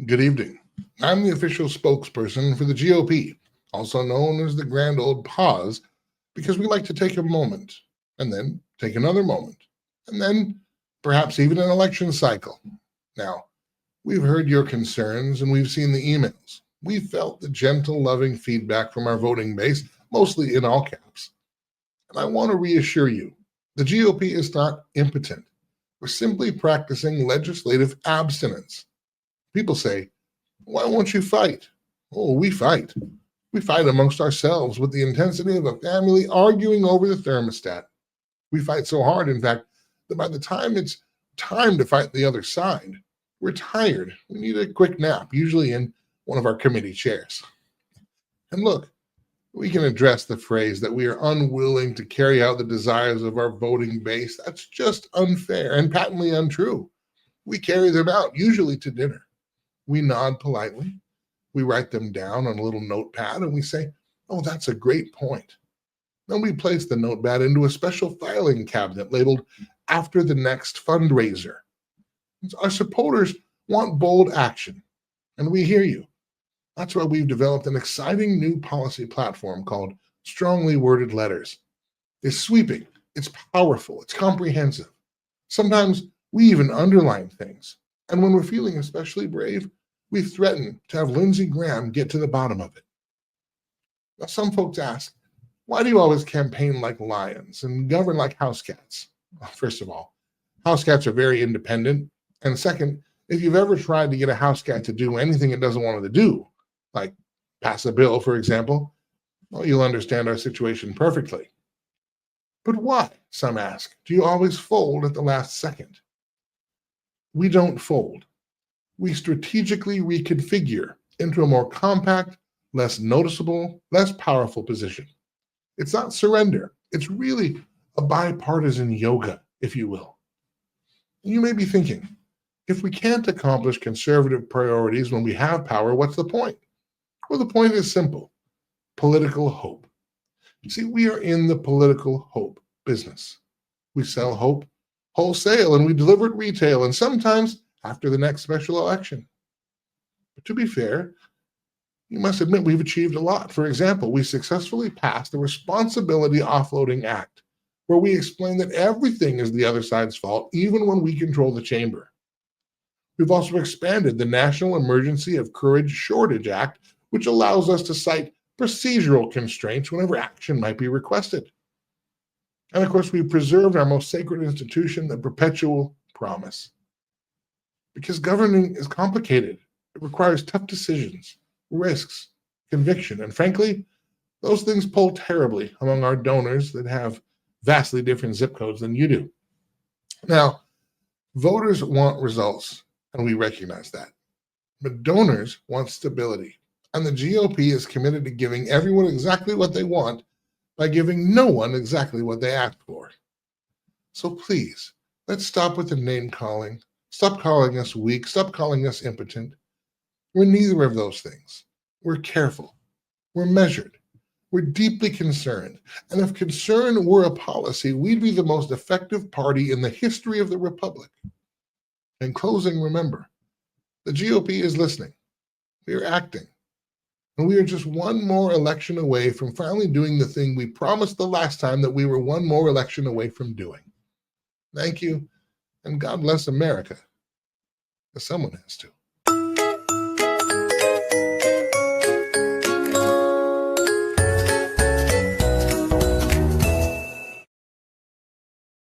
Good evening. I'm the official spokesperson for the GOP, also known as the Grand Old Pause, because we like to take a moment and then take another moment and then perhaps even an election cycle. Now, we've heard your concerns and we've seen the emails. We've felt the gentle, loving feedback from our voting base, mostly in all caps. And I want to reassure you, the GOP is not impotent. We're simply practicing legislative abstinence. People say, why won't you fight? Oh, we fight. We fight amongst ourselves with the intensity of a family arguing over the thermostat. We fight so hard, in fact, that by the time it's time to fight the other side, we're tired. We need a quick nap, usually in one of our committee chairs. And look, we can address the phrase that we are unwilling to carry out the desires of our voting base. That's just unfair and patently untrue. We carry them out, usually to dinner. We nod politely. We write them down on a little notepad and we say, oh, that's a great point. Then we place the notepad into a special filing cabinet labeled after the next fundraiser. Our supporters want bold action, and we hear you. That's why we've developed an exciting new policy platform called Strongly Worded Letters. It's sweeping, it's powerful, it's comprehensive. Sometimes we even underline things. And when we're feeling especially brave, we threaten to have Lindsey Graham get to the bottom of it. Now, some folks ask, why do you always campaign like lions and govern like house cats? Well, first of all, house cats are very independent. And second, if you've ever tried to get a house cat to do anything it doesn't want it to do, like pass a bill, for example, well, you'll understand our situation perfectly. But why, some ask, do you always fold at the last second? We don't fold. We strategically reconfigure into a more compact, less noticeable, less powerful position. It's not surrender. It's really a bipartisan yoga, if you will. You may be thinking, if we can't accomplish conservative priorities when we have power, what's the point? Well, the point is simple: political hope. You see, we are in the political hope business. We sell hope wholesale and we deliver it retail, and sometimes after the next special election. But to be fair, you must admit we've achieved a lot. For example, we successfully passed the Responsibility Offloading Act, where we explain that everything is the other side's fault, even when we control the chamber. We've also expanded the National Emergency of Courage Shortage Act, which allows us to cite procedural constraints whenever action might be requested. And of course, we've preserved our most sacred institution, the perpetual promise. Because governing is complicated. It requires tough decisions, risks, conviction, and frankly, those things pull terribly among our donors that have vastly different zip codes than you do. Now, voters want results, and we recognize that. But donors want stability, and the GOP is committed to giving everyone exactly what they want by giving no one exactly what they asked for. So please, let's stop with the name calling. Stop calling us weak. Stop calling us impotent. We're neither of those things. We're careful. We're measured. We're deeply concerned. And if concern were a policy, we'd be the most effective party in the history of the Republic. In closing, remember, the GOP is listening. We are acting. And we are just one more election away from finally doing the thing we promised the last time that we were one more election away from doing. Thank you, and God bless America, as someone has to.